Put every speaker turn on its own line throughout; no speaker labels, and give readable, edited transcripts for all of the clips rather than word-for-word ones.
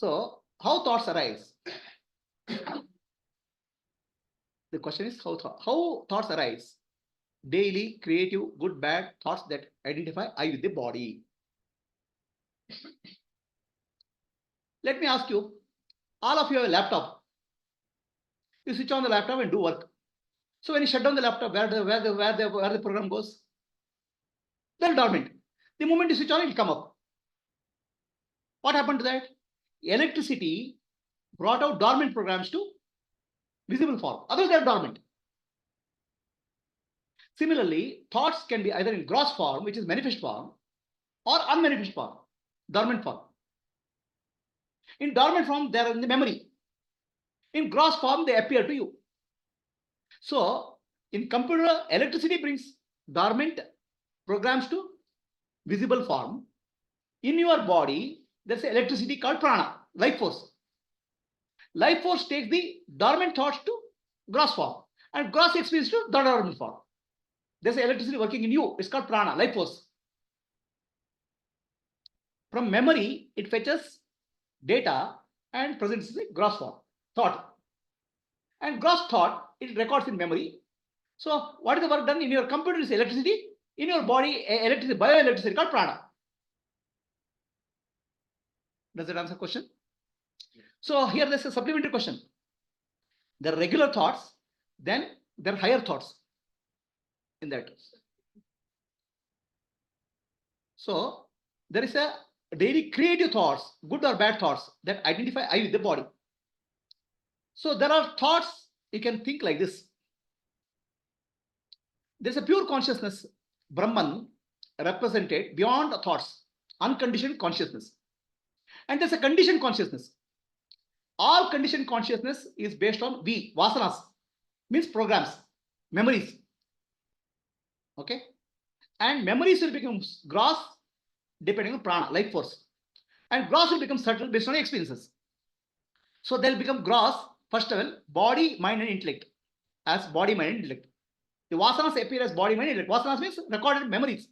So, how thoughts arise? The question is how thoughts arise. Daily, creative, good, bad thoughts that identify I with the body. Let me ask you, all of you have a laptop. You switch on the laptop and do work. So when you shut down the laptop, where the program goes? They're dormant. The moment you switch on, it will come up. What happened to that? Electricity brought out dormant programs to visible form. Otherwise, they're dormant. Similarly, thoughts can be either in gross form, which is manifest form, or unmanifest form, dormant form. In dormant form, they are in the memory. In gross form, they appear to you. So, in computer, electricity brings dormant programs to visible form. In your body, there's electricity called prana, life force. Life force takes the dormant thoughts to gross form, and gross experience to the dormant form. There's electricity working in you. It's called prana, life force. From memory, it fetches data and presents the gross form, thought. And gross thought, it records in memory. So what is the work done? In your computer is electricity. In your body, electricity, bioelectricity called prana. Does that answer the question? So here there's a supplementary question. There are regular thoughts, then there are higher thoughts in that. So there is a daily creative thoughts, good or bad thoughts that identify I with the body. So there are thoughts you can think like this. There's a pure consciousness, Brahman, represented beyond thoughts, unconditioned consciousness. And there's a conditioned consciousness. All conditioned consciousness is based on vasanas, means programs, memories. Okay? And memories will become gross depending on prana, life force. And gross will become subtle based on experiences. So they'll become gross, first level, body, mind, and intellect. As body, mind, and intellect. The vasanas appear as body, mind, intellect. Vasanas means recorded memories.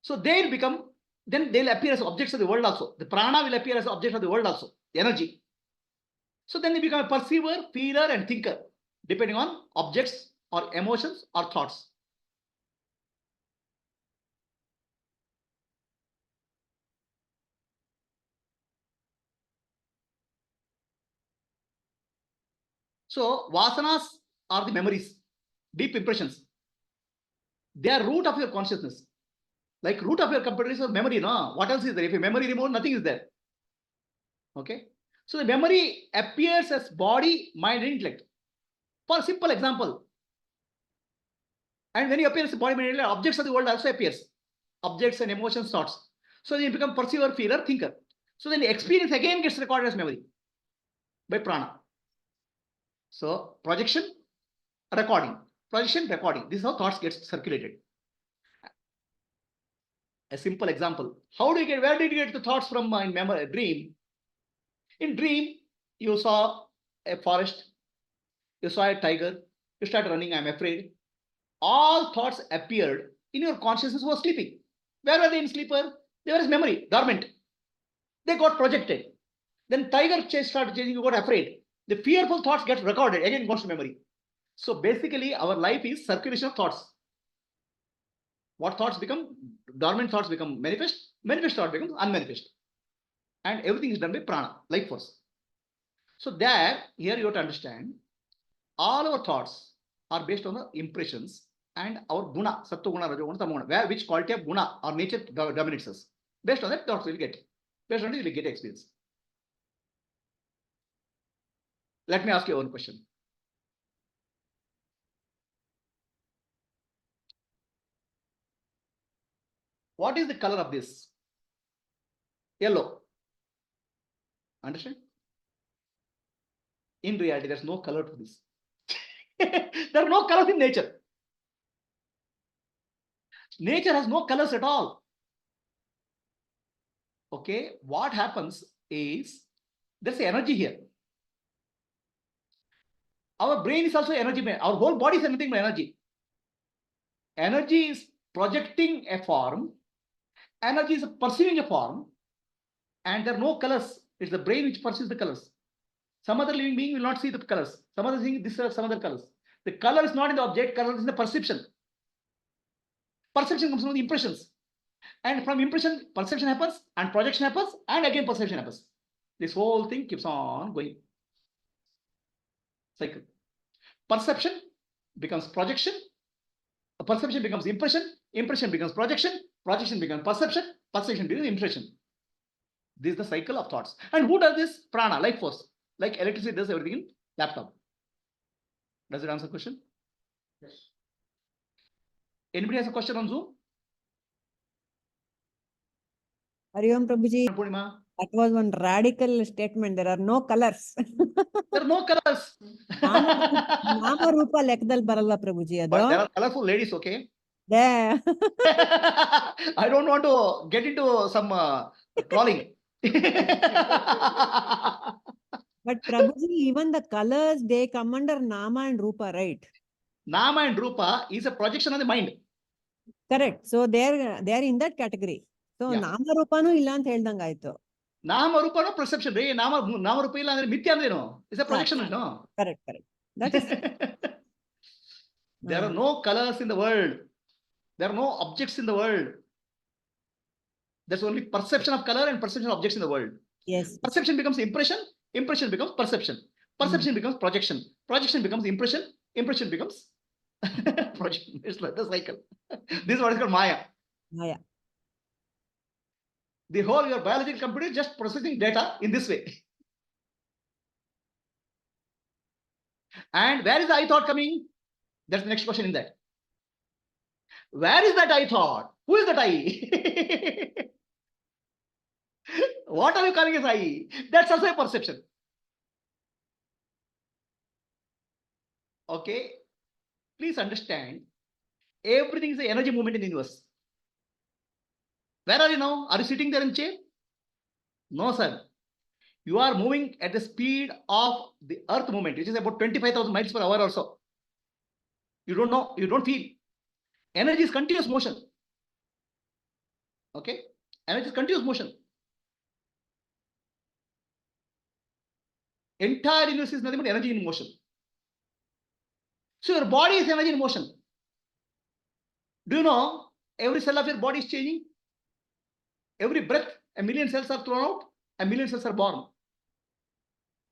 So they'll become, then they'll appear as objects of the world also. The prana will appear as object of the world also, the energy. So then they become a perceiver, feeler, and thinker, depending on objects or emotions or thoughts. So vasanas are the memories, deep impressions. They are root of your consciousness. Like root of your computer is a memory, no? What else is there? If your memory removed, nothing is there. Okay. So the memory appears as body, mind, and intellect. For a simple example. And when you appear as body, mind, and intellect, objects of the world also appears. Objects and emotions, thoughts. So you become perceiver, feeler, thinker. So then the experience again gets recorded as memory by prana. So projection, recording. Projection, recording. This is how thoughts get circulated. A simple example. How do you get, where did you get the thoughts from in memory, dream? In dream, you saw a forest, you saw a tiger, you start running, I'm afraid. All thoughts appeared in your consciousness who was sleeping. Where were they in sleeper? They were as memory, dormant. They got projected. Then tiger started chasing, you got afraid. The fearful thoughts get recorded, again goes to memory. So basically, our life is circulation of thoughts. What thoughts become? Dormant thoughts become manifest, manifest thought becomes unmanifest. And everything is done by prana, life force. So there, here you have to understand, all our thoughts are based on the impressions and our guna, sattva guna, rajo guna, tamo guna, where which quality of guna or nature dominates us. Based on that, thoughts will get. Based on it, you will get experience. Let me ask you one question. What is the color of this? Yellow. Understand? In reality, there's no color to this. There are no colors in nature. Nature has no colors at all. Okay, what happens is there's energy here. Our brain is also energy. Our whole body is anything but energy. Energy is projecting a form. Energy is perceiving a form. And there are no colors. It's the brain which perceives the colors. Some other living being will not see the colors. Some other thing, these are some other colors. The color is not in the object, color is in the perception. Perception comes from the impressions. And from impression, perception happens, and projection happens, and again perception happens. This whole thing keeps on going. Cycle. Perception becomes projection. Perception becomes impression. Impression becomes projection. Projection becomes perception. Perception becomes impression. This is the cycle of thoughts. And who does this? Prana, life force. Like electricity does everything in laptop. Does it answer the question? Yes. Anybody has a question on Zoom?
Hariom Prabhuji, that was one radical statement. There are no colors.
There are no colors.
Nama Rupa Lekdal Barala Prabhuji.
But there are colorful ladies, okay?
There.
I don't want to get into some trolling.
But Prabhuji, even the colors, they come under Nama and Rupa, right?
Nama and Rupa is a projection of the mind.
Correct. So they're in that category. So
Yeah.
Nama Rupa no illa ant heldangaaytu.
Nama Rupa no perception. Nama Rupa illa andre mithya andeno. It's a projection, no?
Correct. That is.
There are no colors in the world. There are no objects in the world. There's only perception of color and perception of objects in the world.
Yes.
Perception becomes impression. Impression becomes perception. Perception becomes projection. Projection becomes impression. Impression becomes projection. It's like the cycle. This is what is called Maya.
Maya.
The whole your biological computer is just processing data in this way. And where is the I thought coming? That's the next question in that. Where is that I thought? Who is that I? What are you calling as I? That's also a perception. Okay. Please understand, everything is an energy movement in the universe. Where are you now? Are you sitting there in chair? No, sir. You are moving at the speed of the earth movement, which is about 25,000 miles per hour or so. You don't know, you don't feel. Energy is continuous motion. Okay? Energy is continuous motion. Entire universe is nothing but energy in motion. So your body is energy in motion. Do you know every cell of your body is changing? Every breath, a million cells are thrown out, a million cells are born.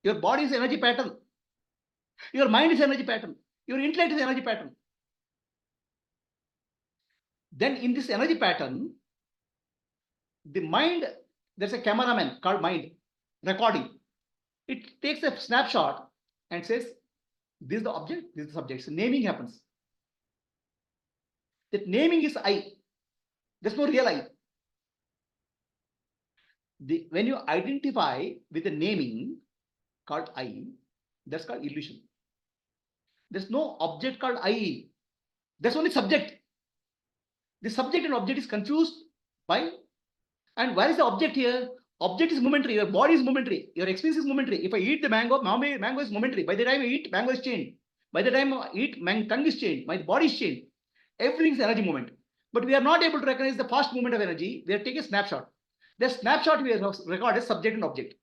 Your body is energy pattern. Your mind is energy pattern. Your intellect is energy pattern. Then in this energy pattern, the mind, there's a cameraman called mind, recording. It takes a snapshot and says, this is the object, this is the subject. So naming happens. That naming is I. There's no real I. When you identify with a naming called I, that's called illusion. There's no object called I. There's only subject. The subject and object is confused by, and where is the object here? Object is momentary. Your body is momentary. Your experience is momentary. If I eat the mango, mango is momentary. By the time I eat, mango is changed. By the time I eat, my tongue is changed. My body is changed. Everything is energy movement. But we are not able to recognize the fast movement of energy. We are taking a snapshot. The snapshot we record as subject and object.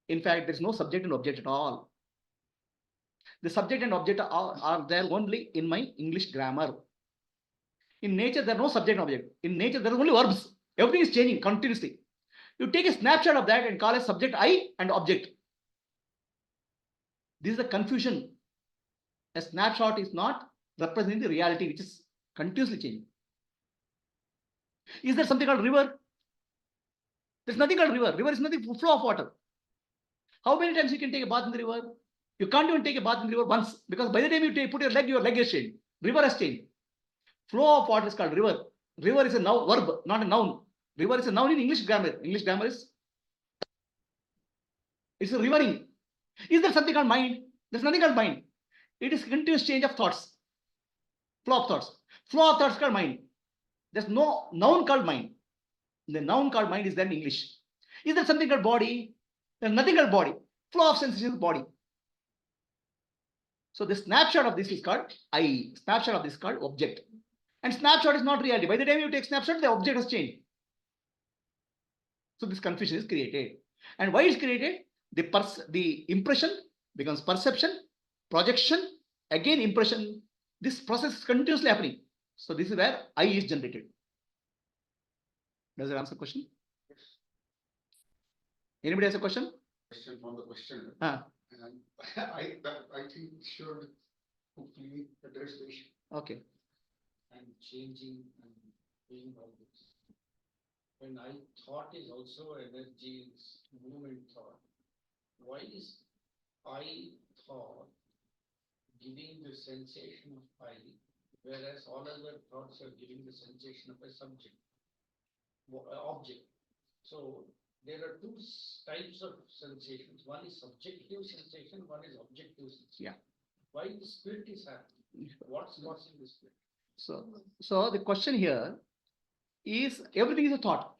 In fact, there is no subject and object at all. The subject and object are there only in my English grammar. In nature, there are no subject and object. In nature, there are only verbs. Everything is changing continuously. You take a snapshot of that and call it subject I and object. This is the confusion. A snapshot is not representing the reality, which is continuously changing. Is there something called river? There's nothing called river. River is nothing, flow of water. How many times you can take a bath in the river? You can't even take a bath in the river once, because by the time you put your leg is changed. River has changed. Flow of water is called river. River is a noun, verb, not a noun. River is a noun in English grammar. English grammar is, it's a rivering. Is there something called mind? There's nothing called mind. It is continuous change of thoughts. Flow of thoughts. Flow of thoughts called mind. There's no noun called mind. The noun called mind is there in English. Is there something called body? There's nothing called body. Flow of sensations, body. So the snapshot of this is called I. Snapshot of this is called object. And snapshot is not reality. By the time you take snapshot, the object has changed. So this confusion is created. And why is created? The impression becomes perception, projection, again impression. This process is continuously happening. So this is where I is generated. Does that answer the question?
Yes.
Anybody has a question?
Question from the question.
Ah.
And I think should hopefully address the issue.
Okay.
And changing and being all this. When I thought is also energy, movement thought. Why is I thought giving the sensation of I, whereas all other thoughts are giving the sensation of a subject, object. So there are two types of sensations. One is subjective sensation, one is objective sensation.
Yeah.
Why the spirit is happening? What's causing the spirit?
So the question here is everything is a thought.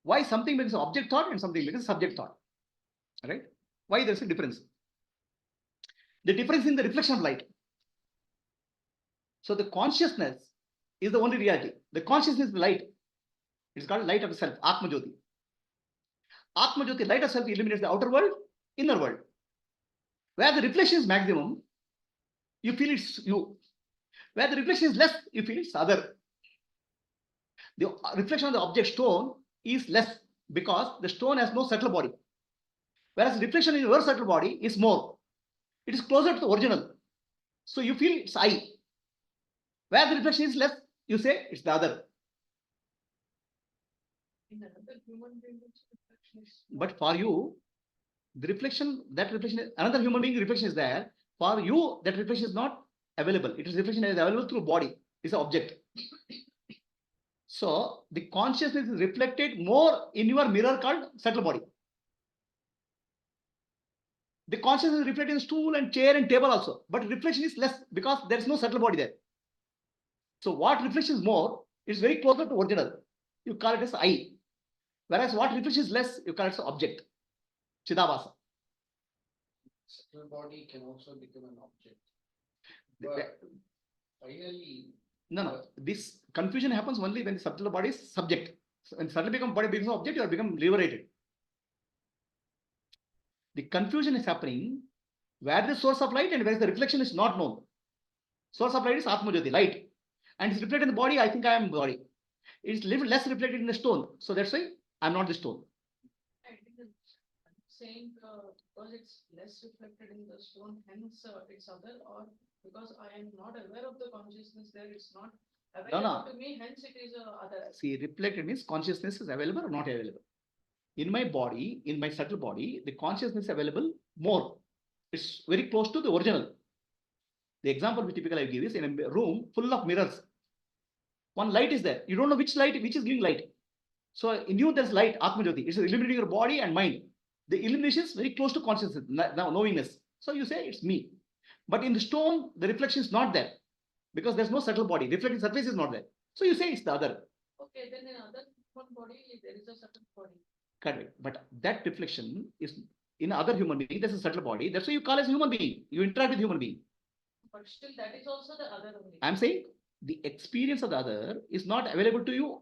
Why something becomes an object thought and something becomes a subject thought? Right? Why there's a difference? The difference in the reflection of light. So the consciousness is the only reality. The consciousness is the light. It's called light of self, Atma Jyoti. Atma Jyoti, light of self, illuminates the outer world, inner world. Where the reflection is maximum, you feel it's you. Where the reflection is less, you feel it's other. The reflection of the object stone is less because the stone has no subtle body. Whereas the reflection in your subtle body is more. It is closer to the original. So you feel it's I. Where the reflection is less, you say it's the other.
In another human being, reflection is
But for you, the reflection, that reflection is another human being reflection is there. For you, that reflection is not available. It is reflection is available through body. It's an object. So the consciousness is reflected more in your mirror called subtle body. The consciousness is reflected in stool and chair and table also. But reflection is less because there is no subtle body there. So what reflection is more, it's very closer to original. You call it as I. Whereas what reflection is less, you call it as object. Chidabhasa.
Subtle body can also become an object. But finally,
No. This confusion happens only when the subtle body is subject. So when subtle body becomes object, you are become liberated. The confusion is happening where the source of light and where the reflection is not known. Source of light is Atma Jyoti, light. And it's reflected in the body, I think I am the body. It's little less reflected in the stone. So that's why I'm not the stone.
I didn't saying because it's less reflected in the stone, hence it's other, or because I am not aware of the consciousness there, it's not available to me, hence it is other.
See, reflected means consciousness is available or not available. In my body, in my subtle body, the consciousness is available more. It's very close to the original. The example which typically I give is in a room full of mirrors. One light is there. You don't know which light, which is giving light. So in you there's light, Atma Jyoti. It's illuminating your body and mind. The illumination is very close to consciousness, now knowingness. So you say it's me. But in the stone, the reflection is not there because there's no subtle body. Reflecting surface is not there. So you say it's the other.
Okay, then in other one body, there is a subtle body.
Correct. But that reflection is in other human being. There's a subtle body. That's why you call as human being. You interact with human being.
But still, that is also the other only.
I'm saying the experience of the other is not available to you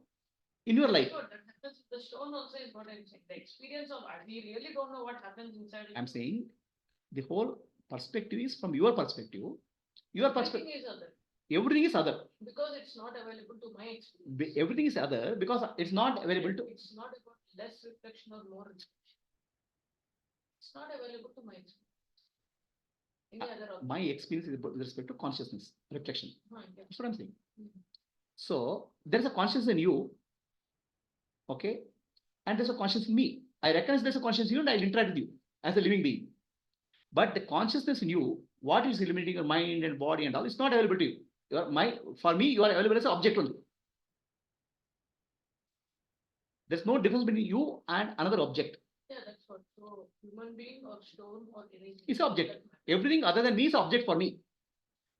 in your life.
Sure, that happens. The stone also is what I'm saying. The experience of we really don't know what happens inside.
I'm saying the whole perspective is from your perspective. Your perspective.
Everything is other.
Everything is other.
Because it's not available to my experience.
Everything is other because it's not available to.
It's not about less reflection or more reflection. It's not available to my experience. Any other object.
My experience is with respect to consciousness, reflection.
Yeah.
That's what I'm saying.
Mhm.
So there is a consciousness in you, okay, and there's a consciousness in me. I recognize there's a consciousness in you and I'll interact with you as a living being. But the consciousness in you, what is illuminating your mind and body and all, it's not available to you. For me, you are available as an object only. There's no difference between you and another object.
Yeah, that's what. So human being or stone or anything.
It's an object. Everything other than me is object for me.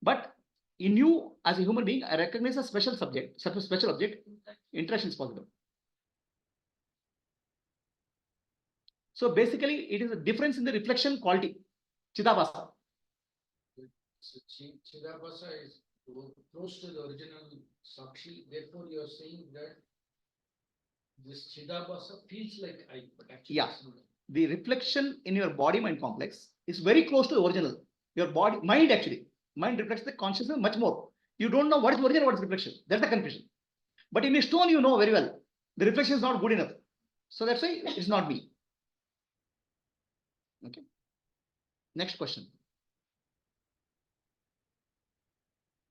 But in you as a human being, I recognize a special subject, special object. Interaction is possible. So basically, it is a difference in the reflection quality. Chidabhasa.
So Chidabhasa is close to the original Sakshi. Therefore, you are saying that This Chidabhasa feels like I, but actually
Yeah.
it's not.
The reflection in your body mind complex is very close to the original. Your body, mind actually, mind reflects the consciousness much more. You don't know what is original, what is reflection. That's the confusion. But in a stone, you know very well. The reflection is not good enough. So that's why it's not me. Okay. Next question.